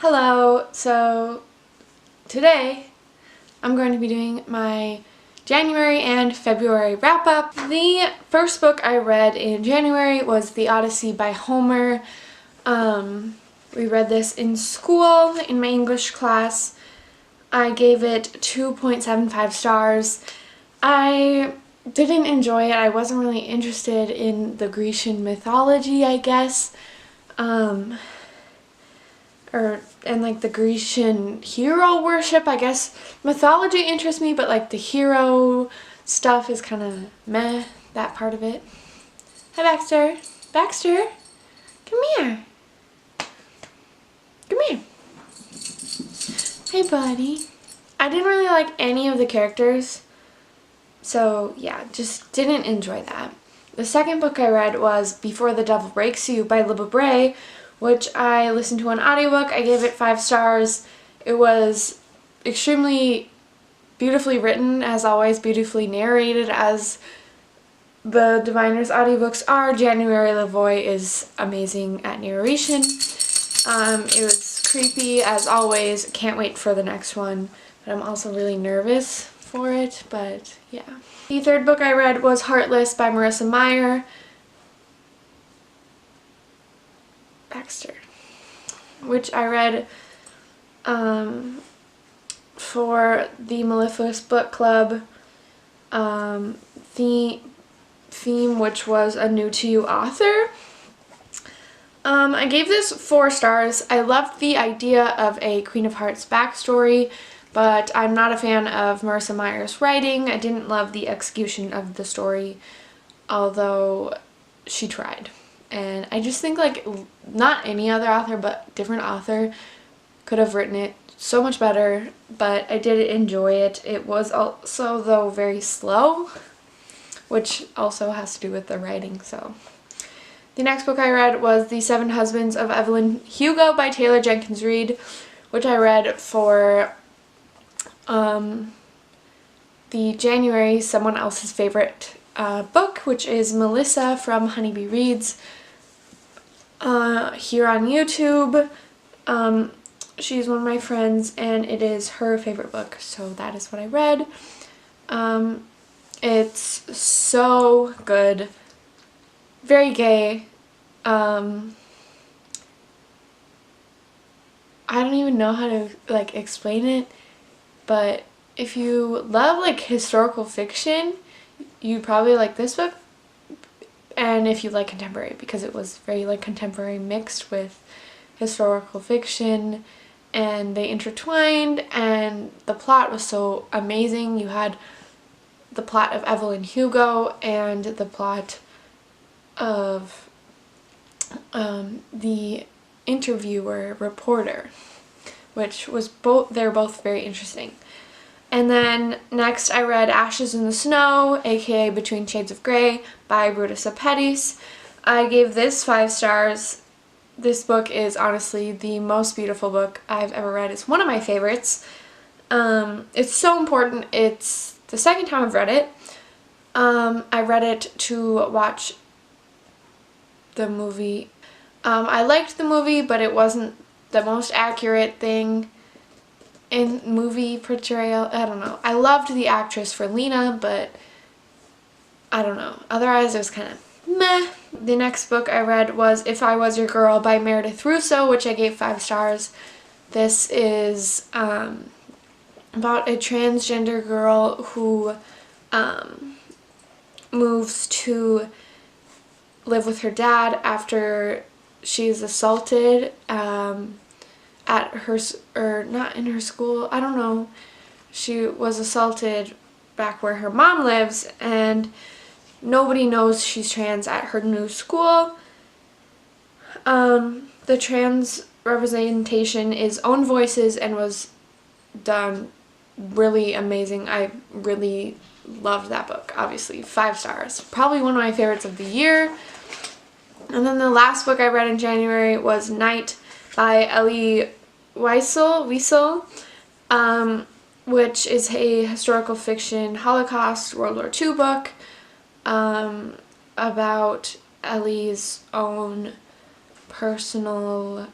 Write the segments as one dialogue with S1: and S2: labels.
S1: Hello, so today I'm going to be doing my January and February wrap-up. The first book I read in January was The Odyssey by Homer. We read this in school in my English class. I gave it 2.75 stars. I didn't enjoy it. I wasn't really interested in the Grecian mythology, I guess. And like the Grecian hero worship, I guess. Mythology interests me, but like the hero stuff is kind of meh, that part of it. Hi, Baxter. Baxter, come here. Come here. Hey, buddy. I didn't really like any of the characters, so yeah, just didn't enjoy that. The second book I read was Before the Devil Breaks You by Libba Bray, which I listened to on audiobook. I gave it 5 stars. It was extremely beautifully written, as always, beautifully narrated, as the Diviner's audiobooks are. January Lavoie is amazing at narration. It was creepy, as always. Can't wait for the next one, but I'm also really nervous for it, but yeah. The third book I read was Heartless by Marissa Meyer. Baxter, which I read for the Mellifluous Book Club theme, which was a new to you author. I gave this 4 stars. I loved the idea of a Queen of Hearts backstory, but I'm not a fan of Marissa Meyer's writing. I didn't love the execution of the story, although she tried. And I just think like not any other author but different author could have written it so much better, but I did enjoy it. It was also though very slow, which also has to do with the writing. So the next book I read was The Seven Husbands of Evelyn Hugo by Taylor Jenkins Reid, which I read for the January Someone Else's Favorite book, which is Melissa from Honeybee Reads. Here on YouTube. She's one of my friends and it is her favorite book, so that is what I read. It's so good. Very gay. I don't even know how to like explain it, but if you love like historical fiction, you probably like this book. And if you like contemporary, because it was very like contemporary mixed with historical fiction, and they intertwined, and the plot was so amazing. You had the plot of Evelyn Hugo and the plot of the interviewer reporter, which was they're both very interesting. And then next I read Ashes in the Snow, aka Between Shades of Grey by Brutus Apettis. I gave this 5 stars. This book is honestly the most beautiful book I've ever read. It's one of my favorites. It's so important. It's the second time I've read it. I read it to watch the movie. I liked the movie, but it wasn't the most accurate thing in movie portrayal. I don't know. I loved the actress for Lena, but I don't know. Otherwise, it was kind of meh. The next book I read was If I Was Your Girl by Meredith Russo, which I gave 5 stars. This is about a transgender girl who moves to live with her dad after she's assaulted at her, or not in her school, I don't know. She was assaulted back where her mom lives, and nobody knows she's trans at her new school. The trans representation is Own Voices and was done really amazing. I really loved that book, obviously. 5 stars. Probably one of my favorites of the year. And then the last book I read in January was Night by Ellie Wiesel, which is a historical fiction Holocaust World War II book about Ellie's own personal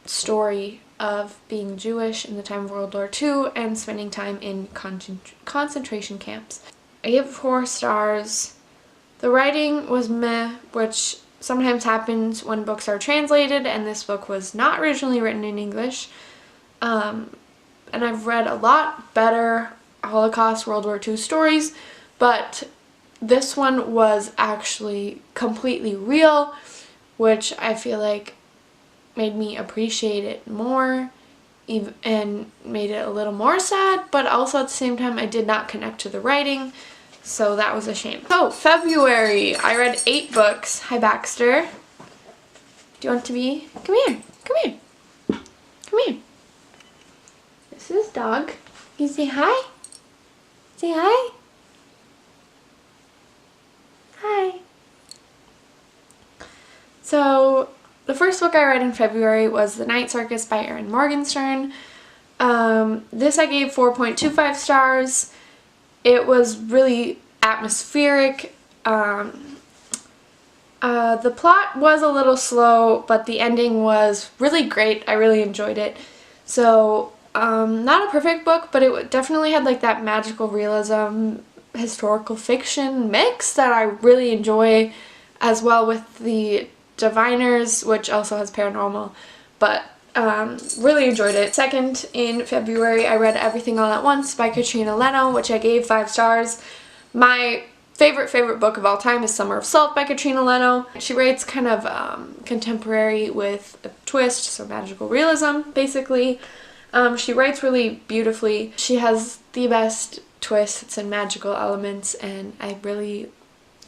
S1: story of being Jewish in the time of World War II and spending time in concentration camps. I gave it 4 stars. The writing was meh, which sometimes happens when books are translated, and this book was not originally written in English. And I've read a lot better Holocaust, World War II stories, but this one was actually completely real, which I feel like made me appreciate it more and made it a little more sad, but also at the same time I did not connect to the writing, so that was a shame. So, February, I read 8 books. Hi, Baxter. Do you want to be? Come here. Come here. Come here. This is Dog. You say hi? Say hi. Hi. So, the first book I read in February was The Night Circus by Erin Morgenstern. This I gave 4.25 stars. It was really atmospheric. The plot was a little slow, but the ending was really great. I really enjoyed it. So, not a perfect book, but it definitely had like that magical realism, historical fiction mix that I really enjoy, as well with the Diviners, which also has paranormal, but really enjoyed it. Second, in February, I read Everything All at Once by Katrina Leno, which I gave 5 stars. My favorite book of all time is Summer of Salt by Katrina Leno. She writes kind of contemporary with a twist, so magical realism, basically. She writes really beautifully. She has the best twists and magical elements, and I really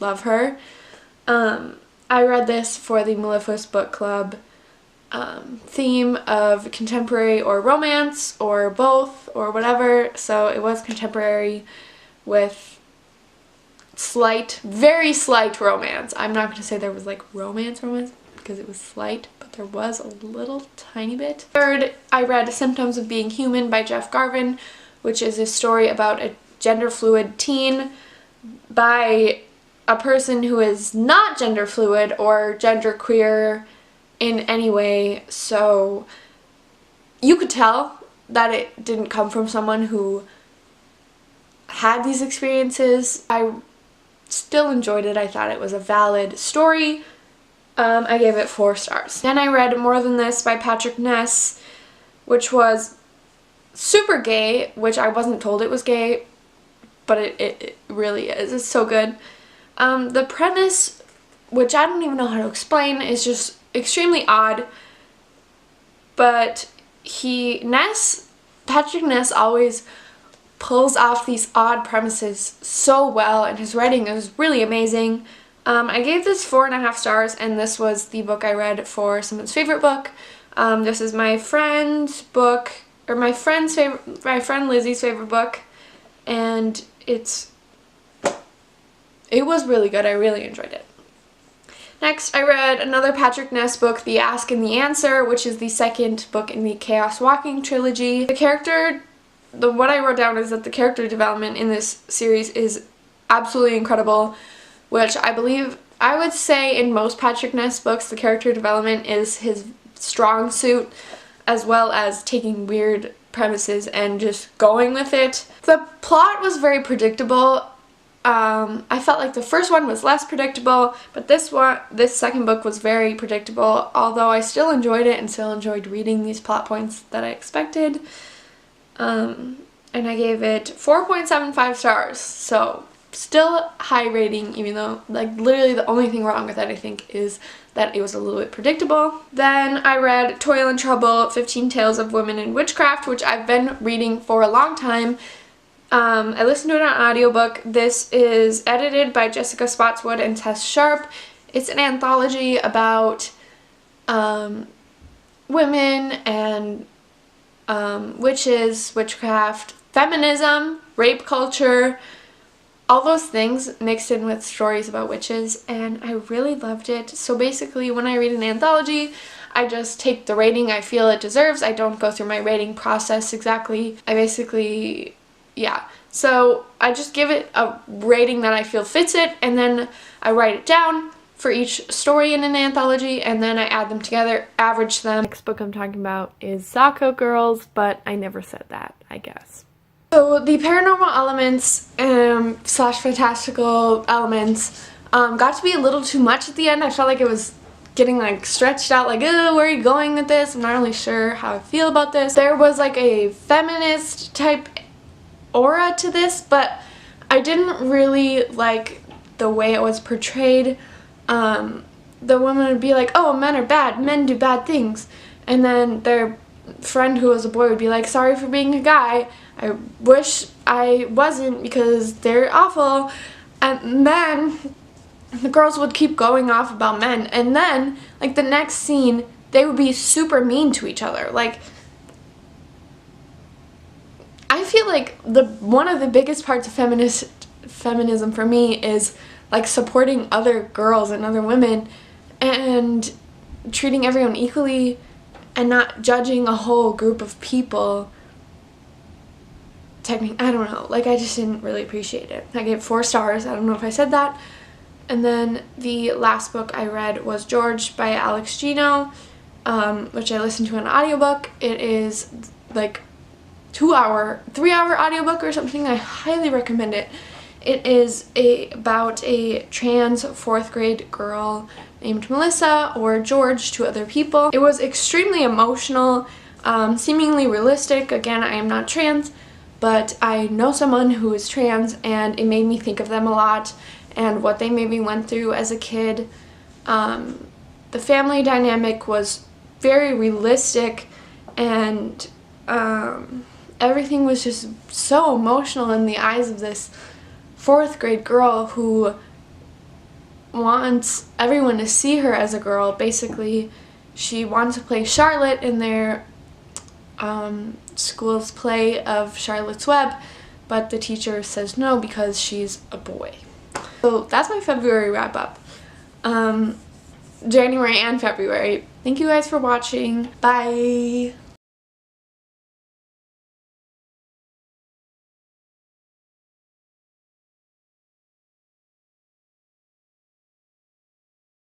S1: love her. I read this for the Mellifluous Book Club theme of contemporary or romance or both or whatever, so it was contemporary with very slight romance. I'm not going to say there was like romance because it was slight, but there was a little tiny bit. Third, I read Symptoms of Being Human by Jeff Garvin, which is a story about a gender fluid teen by a person who is not gender fluid or gender queer in any way, so you could tell that it didn't come from someone who had these experiences. I still enjoyed it. I thought it was a valid story. I gave it 4 stars. Then I read More Than This by Patrick Ness, which was super gay, which I wasn't told it was gay, but it really is. It's so good. The premise, which I don't even know how to explain, is just extremely odd, but Patrick Ness always pulls off these odd premises so well, and his writing is really amazing. I gave this 4.5 stars, and this was the book I read for someone's favorite book. This is my friend's book, or my friend Lizzie's favorite book, and it was really good. I really enjoyed it. Next, I read another Patrick Ness book, The Ask and the Answer, which is the second book in the Chaos Walking trilogy. What I wrote down is that the character development in this series is absolutely incredible, which I would say in most Patrick Ness books, the character development is his strong suit, as well as taking weird premises and just going with it. The plot was very predictable. I felt like the first one was less predictable, but this second book was very predictable, although I still enjoyed it and still enjoyed reading these plot points that I expected. And I gave it 4.75 stars, so still high rating, even though like literally the only thing wrong with it I think is that it was a little bit predictable. Then I read Toil and Trouble, 15 Tales of Women in Witchcraft, which I've been reading for a long time. I listened to it on audiobook. This is edited by Jessica Spotswood and Tess Sharp. It's an anthology about women and witches, witchcraft, feminism, rape culture, all those things mixed in with stories about witches, and I really loved it. So basically, when I read an anthology, I just take the rating I feel it deserves. I don't go through my rating process exactly. So I just give it a rating that I feel fits it, and then I write it down, for each story in an anthology, and then I add them together, average them. The next book I'm talking about is Sako Girls, but I never said that, I guess. So the paranormal elements slash fantastical elements got to be a little too much at the end. I felt like it was getting like stretched out, like, oh, where are you going with this? I'm not really sure how I feel about this. There was like a feminist type aura to this, but I didn't really like the way it was portrayed. The woman would be like, oh, men are bad, men do bad things, and then their friend who was a boy would be like, sorry for being a guy, I wish I wasn't because they're awful. And then the girls would keep going off about men, and then like the next scene they would be super mean to each other. Like, I feel like one of the biggest parts of feminism for me is like supporting other girls and other women and treating everyone equally and not judging a whole group of people. I don't know, like, I just didn't really appreciate it. I gave 4 stars. I don't know if I said that. And then the last book I read was George by Alex Gino, which I listened to an audiobook. It is like 3-hour audiobook or something. I highly recommend it. It is about a trans 4th grade girl named Melissa, or George to other people. It was extremely emotional, seemingly realistic. Again, I am not trans, but I know someone who is trans, and it made me think of them a lot and what they maybe went through as a kid. The family dynamic was very realistic, and everything was just so emotional in the eyes of this 4th grade girl who wants everyone to see her as a girl. Basically, she wants to play Charlotte in their school's play of Charlotte's Web, but the teacher says no because she's a boy. So that's my February wrap up. January and February. Thank you guys for watching. Bye!